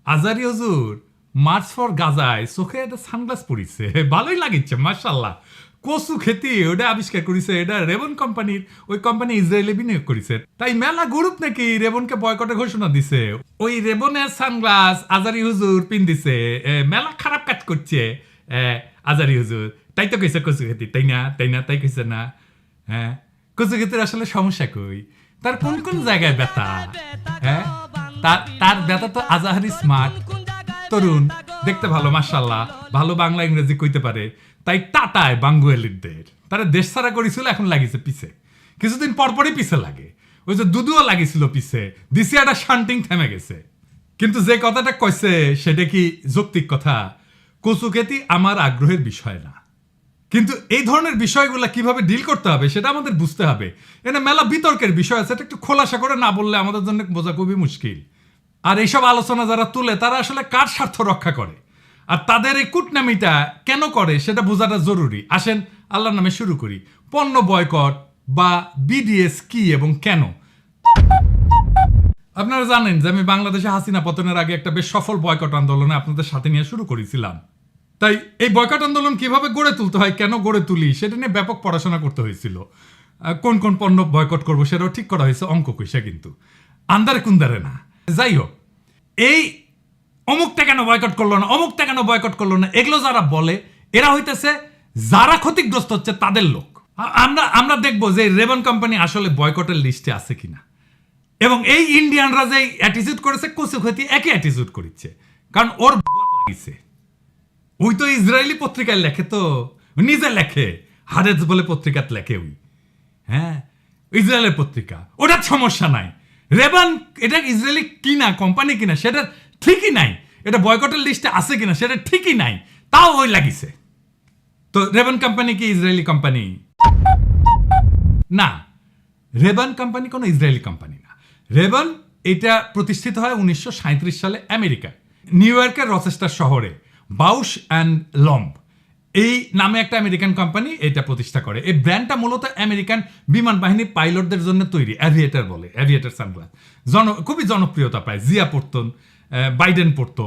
আজারি হুজুর March for গাজায় চোখে একটা সানগ্লাস পরিছে, ভালোই লাগিচ্ছে মাশাল্লাহ। কচু খেতি ওটা আবিষ্কার করেছে, এটা রেবন কোম্পানির, ওই কোম্পানি ইসরায়েলে বিনিয়োগ করেছে। তাই মেলা গ্রুপ নাকি রেবনকে বয়কটের ঘোষণা দিছে। ওই রেবনের সানগ্লাস আজারি হুজুর পিন্দিছে, মেলা খারাপ কাজ করছে আজারি হুজুর। তাই তো কইছে কচু খেতি, তাই না তাই না তাই কইছে না? হ্যাঁ, কচু খেতির আসলে সমস্যা কই, তার কোন কোন জায়গায় ব্যথা? হ্যাঁ, তার ব্যথা তো আজাহারি স্মার্ট তরুণ, দেখতে ভালো মাশাল্লাহ, ভালো বাংলা ইংরেজি কইতে পারে। তাই টাটায় বাঙ্গুয়ালিদের তারা দেশ ছাড়া করেছিল, এখন লাগিছে পিছে, কিছুদিন পরপরই পিছে লাগে। ওই যে দুদুও লাগিছিল পিছে, দিসিয়াটা শান্টিং থেমে গেছে। কিন্তু যে কথাটা কইছে সেটা কি যৌক্তিক কথা? কচু খেতি আমার আগ্রহের বিষয় না, কিন্তু এই ধরনের বিষয়গুলো কিভাবে ডিল করতে হবে সেটা আমাদের বুঝতে হবে। এটা মেলা বিতর্কের বিষয় আছে, এটা একটু খোলাসা করে না বললে আমাদের জন্য বোঝা খুবই মুশকিল। আর এইসব আলোচনা যারা তুলে তারা আসলে কার স্বার্থ রক্ষা করে, আর তাদের এই কুটনামিটা কেন করে সেটা বোঝাটা জরুরি। আসেন আল্লাহর নামে শুরু করি। পণ্য বয়কট বা বিডিএস কি এবং কেন? আপনারা জানেন যে আমি বাংলাদেশে হাসিনা পতনের আগে একটা বেশ সফল বয়কট আন্দোলনে আপনাদের সাথে নিয়ে শুরু করেছিলাম। তাই এই বয়কট আন্দোলন কিভাবে গড়ে তুলতে হয়, কেন গড়ে তুলি, সেটা নিয়ে ব্যাপক পড়াশোনা করতে হয়েছিল। কোন কোন পণ্য বয়কট করবো সেটাও ঠিক করা হয়েছে, অঙ্ক কইসা, কিন্তু আন্দারে কুন্দারে না। যাই হোক, এই অমুকটা কেন বয়কট করলো না, অমুকটা কেন বয়কট করলো না, এগুলো যারা বলে এরা হইতেছে যারা ক্ষতিগ্রস্ত হচ্ছে তাদের লোক। আমরা দেখবো যে রেবন কোম্পানি আসলে বয়কটের লিস্টে আছে কিনা। এবং এই ইন্ডিয়ানরা যে অ্যাটিটিউড করেছে, কচু খেতি একই অ্যাটিটিউড করেছে, কারণ ওর লাগিছে। ওই তো ইসরায়েলি পত্রিকায় লেখে, তো নিজে লেখে, হারেজ বলে পত্রিকাত লেখে ওই। হ্যাঁ, ইসরায়েলের পত্রিকা, ওটার সমস্যা নাই। রেবান এটা ইসরায়েলি কিনা কোম্পানি কিনা সেটা ঠিকই নাই, এটা বয়কটের লিস্টে আছে কিনা সেটা ঠিকই নাই, তাও ওই লাগিছে। তো রেবান কোম্পানি কি ইসরায়েলি কোম্পানি? না, রেবান কোম্পানি কোনো ইসরায়েলি কোম্পানি না। রেবান এটা প্রতিষ্ঠিত হয় 1937 সালে আমেরিকায়, নিউ ইয়র্কের রচেস্টার শহরে বাউশ অ্যান্ড লম্ব এই নামে একটা আমেরিকান কোম্পানি এটা প্রতিষ্ঠা করে। এই ব্র্যান্ডটা মূলত আমেরিকান বিমান বাহিনীর পাইলটদের জন্য তৈরি, অ্যাভিয়েটার বলে, অ্যাভিয়েটার সানগ্লাস। খুবই জনপ্রিয়তা পায়, জিয়া পড়তেন, বাইডেন পড়তো।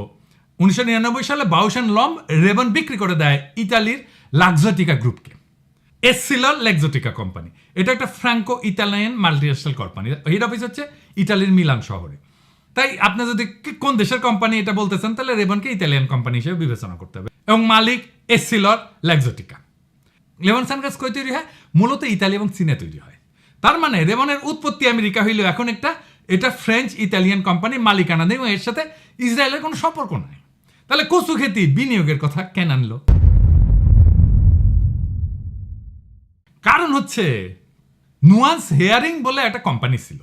1999 সালে বাউশ অ্যান্ড লম্ব রেবান বিক্রি করে দেয় ইতালির লাক্সোটিকা গ্রুপকে। এসসিলার লেক্সোটিকা কোম্পানি, এটা একটা Franco Italian multinational company, head office হচ্ছে ইতালির মিলান শহরে। তাই আপনি যদি কোন দেশের কোম্পানি এটা বলতেছেন, তাহলে রেবনকে ইতালিয়ান কোম্পানি হিসেবে বিবেচনা করতে হবে। এবং মালিক এসসিলর লেক্সোটিকা। রেবন সানগ্লাস কই তৈরি হয়? মূলত ইতালি এবং চীনে তৈরি হয়। তার মানে রেবনের উৎপত্তি আমেরিকা হইলেও এখন এটা ফ্রেঞ্চ ইতালিয়ান কোম্পানি মালিকানা নেই, এবং এর সাথে ইসরায়েলের কোনো সম্পর্ক নাই। তাহলে কচু খেতি বিনিয়োগের কথা কেন আনলো? কারণ হচ্ছে নুয়ান্স হেয়ারিং বলে একটা কোম্পানি ছিল,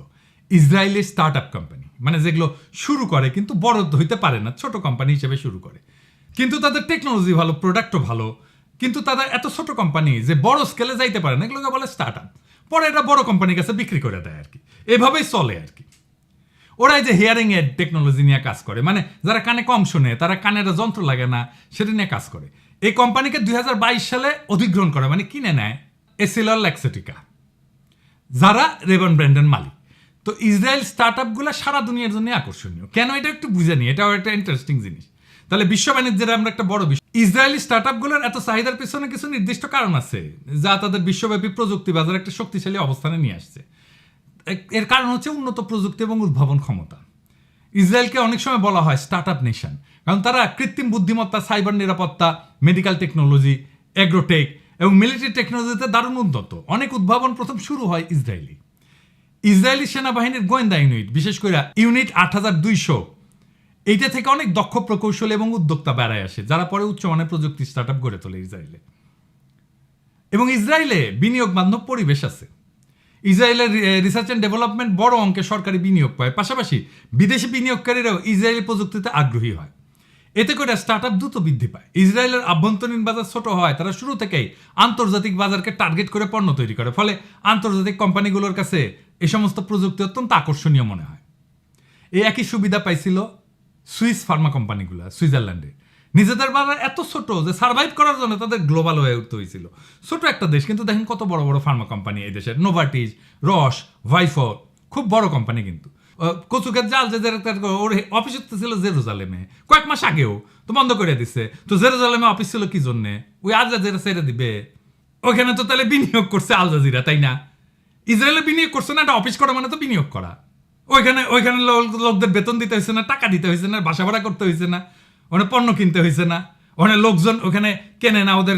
ইসরায়েলি স্টার্ট আপ কোম্পানি, মানে যেগুলো শুরু করে কিন্তু বড় হইতে পারে না, ছোট কোম্পানি হিসেবে শুরু করে, কিন্তু তাদের টেকনোলজি ভালো, প্রোডাক্টও ভালো, কিন্তু তাদের এত ছোট কোম্পানি যে বড় স্কেলে যাইতে পারে না, এগুলোকে বলে স্টার্ট আপ। পরে এটা বড় কোম্পানির কাছে বিক্রি করে দেয় আর কি, এভাবেই চলে আর কি। ওরা এই যে হেয়ারিং এর টেকনোলজি নিয়ে কাজ করে, মানে যারা কানে কম শোনে, তারা কানের যন্ত্র লাগে না, সেটা নিয়ে কাজ করে। এই কোম্পানিকে 2022 সালে অধিগ্রহণ করে, মানে কিনে নেয় এসিলর লেক্সোটিকা, যারা রেবন ব্র্যান্ডের মালিক। তো ইসরায়েল স্টার্ট আপগুলো সারা দুনিয়ার জন্য আকর্ষণীয় কেন, এটা একটু বুঝে নি, এটাও একটা ইন্টারেস্টিং জিনিস। তাহলে বিশ্ব বাণিজ্যের আমরা একটা বড় বিষয়। ইসরায়েলি স্টার্ট আপগুলোর এত চাহিদার পিছনে কিছু নির্দিষ্ট কারণ আছে, যা তাদের বিশ্বব্যাপী প্রযুক্তি বাজারে একটা শক্তিশালী অবস্থানে নিয়ে আসছে। এর কারণ হচ্ছে উন্নত প্রযুক্তি এবং উদ্ভাবন ক্ষমতা। ইসরায়েলকে অনেক সময় বলা হয় স্টার্ট আপ নেশন, কারণ তারা কৃত্রিম বুদ্ধিমত্তা, সাইবার নিরাপত্তা, মেডিকেল টেকনোলজি, এগ্রোটেক এবং মিলিটারি টেকনোলজিতে দারুণ উন্নত। অনেক উদ্ভাবন প্রথম শুরু হয় ইসরায়েলি সেনাবাহিনীর গোয়েন্দা ইউনিট, বিশেষ করে ইউনিট 8200, এইটা থেকে অনেক দক্ষ প্রকৌশলী এবং উদ্যোক্তা বেড়ায় আসে, যারা পরে উচ্চমানের প্রযুক্তি স্টার্ট আপ গড়ে তোলে ইসরায়েলে। এবং ইসরায়েলে বিনিয়োগ বান্ধব পরিবেশ আছে। ইসরায়েলের রিসার্চ অ্যান্ড ডেভেলপমেন্ট বড় অঙ্কে সরকারি বিনিয়োগ পায়, পাশাপাশি বিদেশি বিনিয়োগকারীরাও ইসরায়েলি প্রযুক্তিতে আগ্রহী হয়। এতে করে স্টার্ট আপ দ্রুত বৃদ্ধি পায়। ইসরায়েলের আভ্যন্তরীণ বাজার ছোট হয়, তারা শুরু থেকেই আন্তর্জাতিক বাজারকে টার্গেট করে পণ্য তৈরি করে, ফলে আন্তর্জাতিক কোম্পানিগুলোর কাছে এই সমস্ত প্রযুক্তি অত্যন্ত আকর্ষণীয় মনে হয়। এই একই সুবিধা পাইছিল সুইস ফার্মা কোম্পানিগুলো সুইজারল্যান্ডে। নিজেদের বাজার এত ছোট যে সার্ভাইভ করার জন্য তাদের গ্লোবাল হয়ে উঠতে হয়েছিল। ছোট একটা দেশ, কিন্তু দেখেন কত বড় বড় ফার্মা কোম্পানি এই দেশের, নোভার্টিস, রস, ভাইফর, খুব বড় কোম্পানি। কিন্তু কচুকের জাল যে ওর অফিস ছিল জেরুজালেমে কয়েক মাস আগেও, তো বন্ধ করে দিছে। তো জেরুজালেমে অফিস ছিল কি জন্যে? ওই আল জাজিরা ছেড়ে দিবে? ওইখানে তো তাহলে বিনিয়োগ করছে আল জাজিরা, তাই না? ইসরায়েলে বিনিয়োগ করছে না, একটা অফিস করা মানে তো বিনিয়োগ করা। ওইখানে ওইখানে লোকদের বেতন দিতে হয়েছে না, টাকা দিতে হয়েছে না, বাসা ভাড়া করতে হয়েছে না, ওখানে পণ্য কিনতে হয়েছে না, ওখানে লোকজন ওখানে কেনে না। ওদের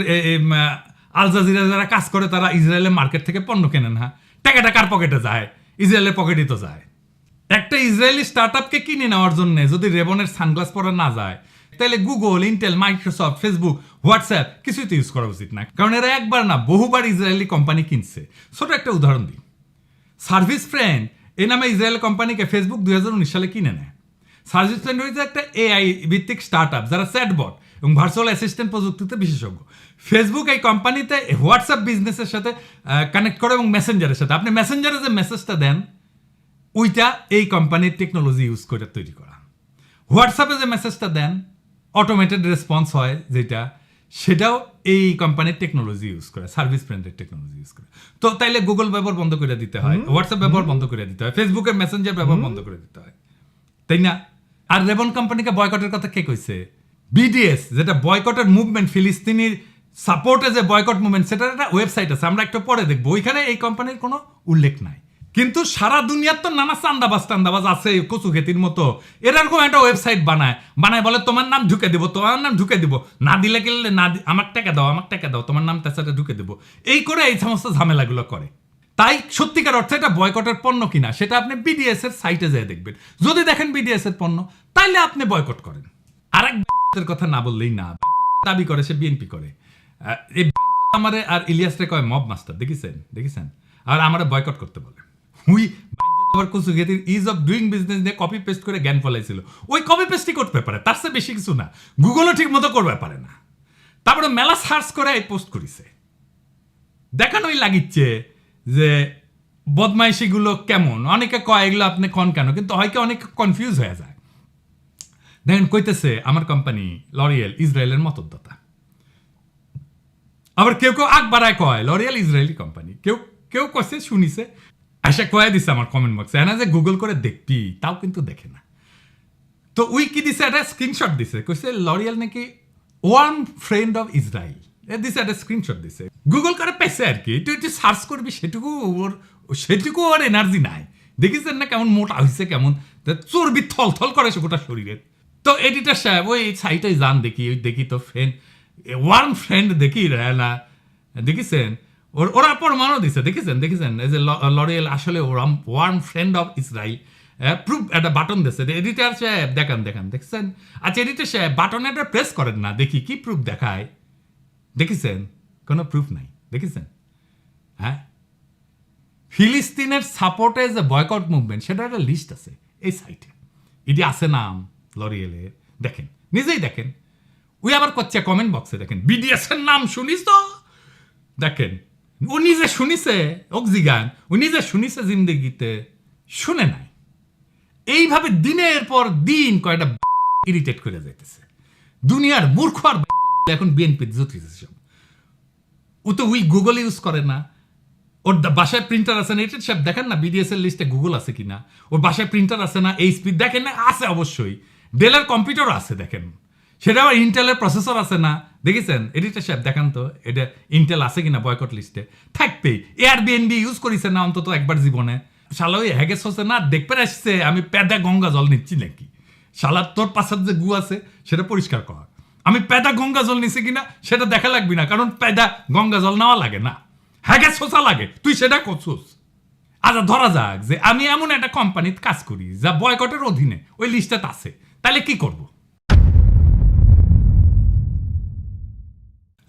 আল জাজিরা যারা কাজ করে তারা ইসরায়েলের মার্কেট থেকে পণ্য কেনে না। টাকাটা কার পকেটে যায়? ইসরায়েলের পকেটই তো যায়। একটা ইসরায়েলি স্টার্ট আপকে কিনে নেওয়ার জন্য যদি রেবনের সানগ্লাস পরা না যায়, তাহলে Google, Intel, Microsoft, Facebook, WhatsApp কিছুই তো ইউজ করা উচিত না। কারণ এরা একবার না বহুবার ইসরায়েলি কোম্পানি কিনছে। ছোট একটা উদাহরণ দিই, সার্ভিস ফ্রেন্ড এই নামে ইসরায়েল কোম্পানিকে ফেসবুক 2019 সালে কিনে নেয়। সার্ভিস ফ্রেন্ড হচ্ছে একটা এআই ভিত্তিক স্টার্ট আপ যারা চ্যাটবট এবং ভার্চুয়াল অ্যাসিস্ট্যান্ট প্রযুক্তিতে বিশেষজ্ঞ। ফেসবুক এই কোম্পানিতে হোয়াটসঅ্যাপ বিজনেসের সাথে কানেক্ট করে এবং মেসেঞ্জারের সাথে। আপনি মেসেঞ্জারে যে মেসেজটা দেন ওইটা এই কোম্পানির টেকনোলজি ইউজ করে তৈরি করা। হোয়াটসঅ্যাপে যে মেসেজটা দেন অটোমেটেড রেসপন্স হয় যেটা, সেটাও এই কোম্পানির টেকনোলজি ইউজ করে, সার্ভিস ফ্রেন্ডের টেকনোলজি ইউজ করে। তো তাইলে গুগল ব্যবহার বন্ধ করে দিতে হয়, হোয়াটসঅ্যাপ ব্যবহার বন্ধ করে দিতে হয়, ফেসবুকের মেসেঞ্জার ব্যবহার বন্ধ করে দিতে হয়, তাই না? আর রেবন কোম্পানিকে বয়কটের কথা কে কইছে? বিডিএস, যেটা বয়কটের মুভমেন্ট, ফিলিস্তিনির সাপোর্টে যে বয়কট মুভমেন্ট, সেটার একটা ওয়েবসাইট আছে, আমরা একটু পরে দেখবো। ওইখানে এই কোম্পানির কোনো উল্লেখ নাই। কিন্তু সারা দুনিয়ার তো নানা চান্দাবাজ আছে কচু খেতির মতো। এরকম একটা ওয়েবসাইট বানায় বলে তোমার নাম ঢুকে দিব, তোমার নাম ঢুকে দিব, না দিলে গেলে না, আমার টাকা দাও, তোমার নাম তার সাথে ঢুকে দেবো, এই করে এই সমস্ত ঝামেলাগুলো করে। তাই সত্যিকার অর্থে এটা বয়কটের পণ্য কিনা সেটা আপনি বিডিএস এর সাইটে যেয়ে দেখবেন। যদি দেখেন বিডিএস এর পণ্য, তাইলে আপনি বয়কট করেন। আরেক কথা না বললেই না, দাবি করে সে বিএনপি করে। এই আমারে আর ইলিয়াসরে কয় মব মাস্টার, দেখেছেন? আর আমারে বয়কট করতে বলে। হুই কচু খেতির ইজ অফ ডুইং বিজনেস নিয়ে কপি পেস্ট করে জ্ঞান ফলাইছিল। ওই কপি পেস্টই করতে পারে, তার চেয়ে বেশি কিছু না। গুগলও ঠিক মতো করতে পারে না। তারপরে মেলা সার্চ করে এই পোস্ট করিছে, দেখানোই লাগিচ্ছে যে বদমাইশিগুলো কেমন। অনেকে কয় এগুলো আপনি কন কেন, কিন্তু হয়তো অনেকে কনফিউজ হয়ে যায়। দেখেন কইতেছে আমার কোম্পানি লরিয়েল ইসরায়েলের মতদাতা। আবার কেউ আগ বাড়ায় কয় লরিয়েল ইসরায়েলি কোম্পানি, কেউ কছে শুনিছে আশা কয়ে দিছে আমার কমেন্ট বক্সে, না যে গুগল করে দেখবি, তাও কিন্তু দেখে না। তো উই কি দিছে, একটা স্ক্রিনশট দিছে, কইছে লরিয়েল নাকি ওয়ার্ম ফ্রেন্ড অফ ইসরায়েল, দিছে একটা স্ক্রিনশট দিছে। গুগল করে পেছে আর কি, তুই সার্চ করবি, সেটুকু ওর এনার্জি নাই। দেখিছেন না কেমন মোটা হয়েছে, কেমন চর্বি থল করে গোটা শরীরে। তো এডিটর সাহেব ওই সাইটে যান, দেখি তো ফ্রেন্ড, ওয়ার্ম ফ্রেন্ড দেখি না, দেখিছেন ওরা প্রমাণও দিছে, দেখেছেন এই যে লরিয়েল আসলে warm friend of Israel, proof একটা বাটন দিচ্ছে। এডিটর সাহেব দেখছেন? আচ্ছা এডিটর সাহেব বাটনে একটা প্রেস করেন না, দেখি কি প্রুফ দেখায়। দেখেছেন? কোনো প্রুফ নাই, দেখেছেন? হ্যাঁ, ফিলিস্তিনের সাপোর্টে যে বয়কট মুভমেন্ট, সেটা একটা লিস্ট আছে এই সাইটে, এটি আছে নাম লরিয়েলে, দেখেন, নিজেই দেখেন। ওই আবার করছে কমেন্ট বক্সে, দেখেন বিডিএস এর নাম শুনিস তো, দেখেন ও নিজে শুনিছে, অক্সিগান ও নিজে শুনিছে, জিন্দগিতে শুনে নাই। এইভাবে দিনের পর দিন কয়টা ইরিটেট করে যাইতেছে। দুনিয়ার মূর্খ আর এখন বিএনপি জুতিছে সব। ও তো ওই গুগল ইউজ করে না, ওর বাসায় প্রিন্টার আছে না, এটা সব দেখেন না বিডিএস এর লিস্টে গুগল আছে কিনা। ওর বাসায় প্রিন্টার আছে না, এইচপি দেখেন না, আছে অবশ্যই। ডেলের কম্পিউটার আছে, দেখেন সেটা আবার ইন্টেলের প্রসেসর আছে না, দেখেছেন? এডিটর সাহেব দেখান তো এটা ইন্টেল আছে কিনা বয়কট লিস্টে। থাকবেই। এয়ারবিএনবি ইউজ করেছে না অন্তত একবার জীবনে। শালা ওই হ্যাগেস হচ্ছে না, দেখতে আসছে আমি প্যাদা গঙ্গা জল নিচ্ছি নাকি। শালা তোর পাশার যে গু আছে সেটা পরিষ্কার কর। আমি প্যাদা গঙ্গা জল নিচ্ছি কিনা সেটা দেখা লাগবি না, কারণ প্যাদা গঙ্গা জল নেওয়া লাগে না, হ্যাগেস শোষা লাগে, তুই সেটা করছিস। আচ্ছা ধরা যাক যে আমি এমন একটা কোম্পানিতে কাজ করি যা বয়কটের অধীনে ওই লিস্টে আছে, তাহলে কি করব?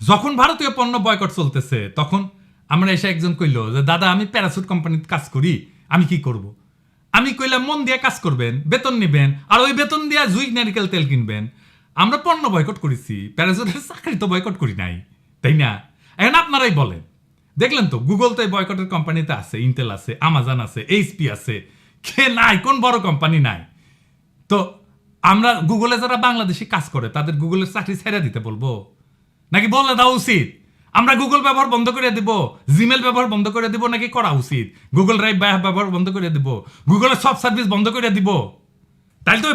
যখন ভারতীয় পণ্য বয়কট চলতেছে তখন আমরা এসে একজন কইল যে দাদা আমি প্যারাসুট কোম্পানিতে কাজ করি, আমি কি করব? আমি কইলাম মন দিয়ে কাজ করবেন, বেতন নেবেন, আর ওই বেতন দিয়ে জুই নারিকেল তেল কিনবেন। আমরা পণ্য বয়কট করেছি, প্যারাসুটের চাকরি তো বয়কট করি নাই, তাই না? এখন আপনারাই বলেন, দেখলেন তো গুগল তো এই বয়কটের কোম্পানিতে আছে, ইন্টেল আছে, আমাজন আছে, এইচপি আছে, কে নাই? কোন বড় কোম্পানি নাই? তো আমরা গুগলে যারা বাংলাদেশি কাজ করে তাদের গুগলের চাকরি ছেড়ে দিতে বলবো নাকি বলে দেওয়া উচিত? আমরা গুগল ব্যবহার বন্ধ করে দিব, জিমেল ব্যবহার বন্ধ করে দিব, নাকি করা উচিত? গুগল ড্রাইভ ব্যবহার বন্ধ করে দিব, গুগলের সব সার্ভিস বন্ধ করে দিব? তাইলে তো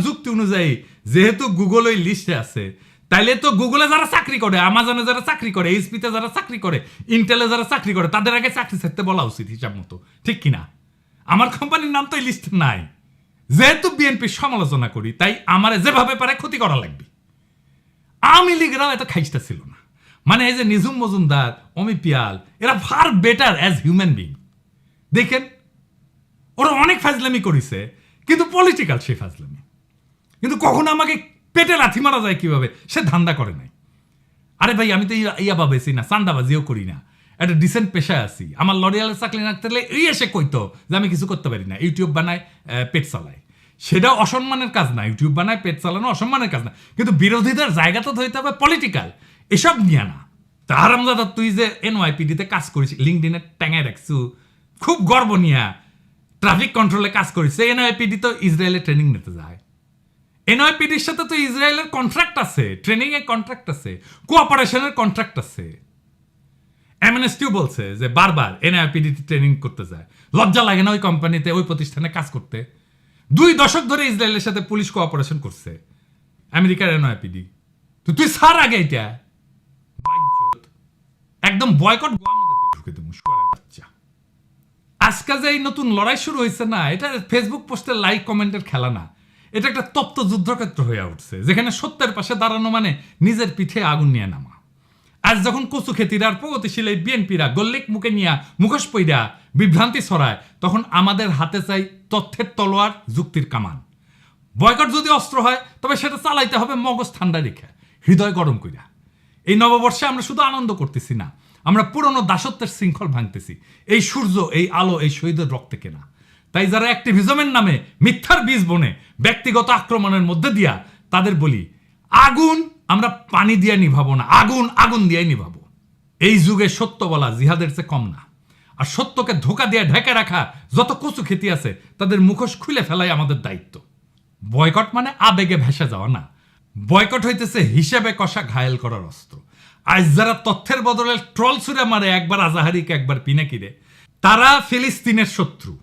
যুক্তি অনুযায়ী যেহেতু গুগল ওই লিস্টে আছে, তাইলে তো গুগলে যারা চাকরি করে, আমাজনে যারা চাকরি করে, এইচপিতে যারা চাকরি করে, ইন্টেলে যারা চাকরি করে, তাদের আগে চাকরি ছাড়তে বলা উচিত হিসাব মতো, ঠিক কিনা? আমার কোম্পানির নাম তো এই লিস্টে নাই। যেহেতু বিএনপির সমালোচনা করি, তাই আমার যেভাবে পারে ক্ষতি করা লাগবে। আওয়ামী লীগরাও এত খাইস্টা ছিল না। মানে এই যে নিঝুম মজুমদার, অমি পিয়াল, এরা far better as human being. দেখেন, ওরা অনেক ফাজলামি করেছে, কিন্তু পলিটিক্যাল সেই ফাজলামি। কিন্তু কখনো আমাকে পেটে লাথি মারা যায় কিভাবে, সে ধান্দা করে নাই। আরে ভাই, আমি তো ইয়াবা বেশি না, চান্দাবাজিও করি না, একটা ডিসেন্ট পেশায় আছি। আমার লরিয়ালের চাকরি না থাকলে এই এসে কইতো যে আমি কিছু করতে পারি না, ইউটিউব বানায়, পেট চালায়। সেটা অসম্মানের কাজ না, ইউটিউব বানায়, পেট চালানো অসম্মানের কাজ না, কিন্তু বিরোধীদের জায়গা তো ধরতে হবে পলিটিক্যাল, এসব নিয়ে না। তা হারামজাদা, তুই যে এনওয়াইপিডিতে কাজ করিস, লিঙ্কডিনে ট্যাঙায় রাখছু, খুব গর্ব নিয়া ট্রাফিক কন্ট্রোলে কাজ করিস। এনওয়াইপিডি তো ইসরায়েলে ট্রেনিং নিতে যায়। এনওয়াইপিডির সাথে তো ইসরায়েলের কন্ট্রাক্ট আছে, ট্রেনিং এর কন্ট্রাক্ট আছে, কোঅপারেশনের কন্ট্রাক্ট আছে। এমএনএসটিও বলছে যে বারবার এনআইপিডি ট্রেনিং করতে যায়। লজ্জা লাগে না ওই কোম্পানিতে, ওই প্রতিষ্ঠানে কাজ করতে? 2 দশক ধরে ইসরায়েলের সাথে পুলিশ কোঅপারেশন করছে আমেরিকার এনআইপিডি। তো তুই সার আগে এটা একদম বয়কট ঢুকে দেবো। আজকে যে এই নতুন লড়াই শুরু হয়েছে না, এটা ফেসবুক পোস্টের লাইক কমেন্টের খেলা না, এটা একটা তপ্ত যুদ্ধক্ষেত্র হয়ে উঠছে, যেখানে সত্যের পাশে দাঁড়ানো মানে নিজের পিঠে আগুন নিয়ে নামা। আজ যখন কচু খেতির আর প্রগতিশীল এই বিএনপিরা গল্লিক মুখে নিয়া মুখোশ পইরা বিভ্রান্তি ছড়ায়, তখন আমাদের হাতে চাই তথ্যের তলোয়ার, যুক্তির কামান। বয়কট যদি অস্ত্র হয়, তবে সেটা চালাইতে হবে মগজ ঠান্ডা রেখে, হৃদয় গরম কইরা। এই নববর্ষে আমরা শুধু আনন্দ করতেছি না, আমরা পুরনো দাসত্বের শৃঙ্খল ভাঙতেছি। এই সূর্য, এই আলো, এই শহীদের রক্তে কেনা। তাই যারা অ্যাক্টিভিজমের নামে মিথ্যার বীজ বনে ব্যক্তিগত আক্রমণের মধ্যে দিয়া, তাদের বলি, আগুন আমরা পানি দিয়ে নিভাবো না, আগুন আগুন দিয়ে নিভাবো। এই যুগে সত্য বলা জিহাদের চেয়ে কম না। আর সত্যকে ধোকা দিয়ে ঢেকে রাখা যত কচু খেতি আছে, তাদের মুখোশ খুলে ফেলাই আমাদের দায়িত্ব। বয়কট মানে আবেগে ভেসে যাওয়া না, বয়কট হইতেছে হিসেবে কষা ঘায়েল করার অস্ত্র। আজ যারা তথ্যের বদলে ট্রল ছুড়ে মারে, একবার আজাহারিকে একবার পিনাকিরে, তারা ফিলিস্তিনের শত্রু,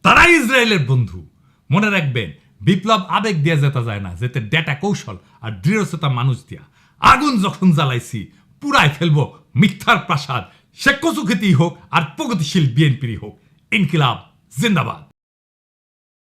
তারা ইসরায়েলের বন্ধু। মনে রাখবেন, বিপ্লব আবেগ দিয়ে যেতে যায় না, যেতে ডেটা, কৌশল আর দৃঢ়তা মানুষ দিয়া। আগুন যখন জ্বালাইছি, পুরাই ফেলবো মিথ্যার প্রাসাদ, সে কচু খেতেই হোক আর প্রগতিশীল বিএনপিরই হোক। ইনকিলাব জিন্দাবাদ।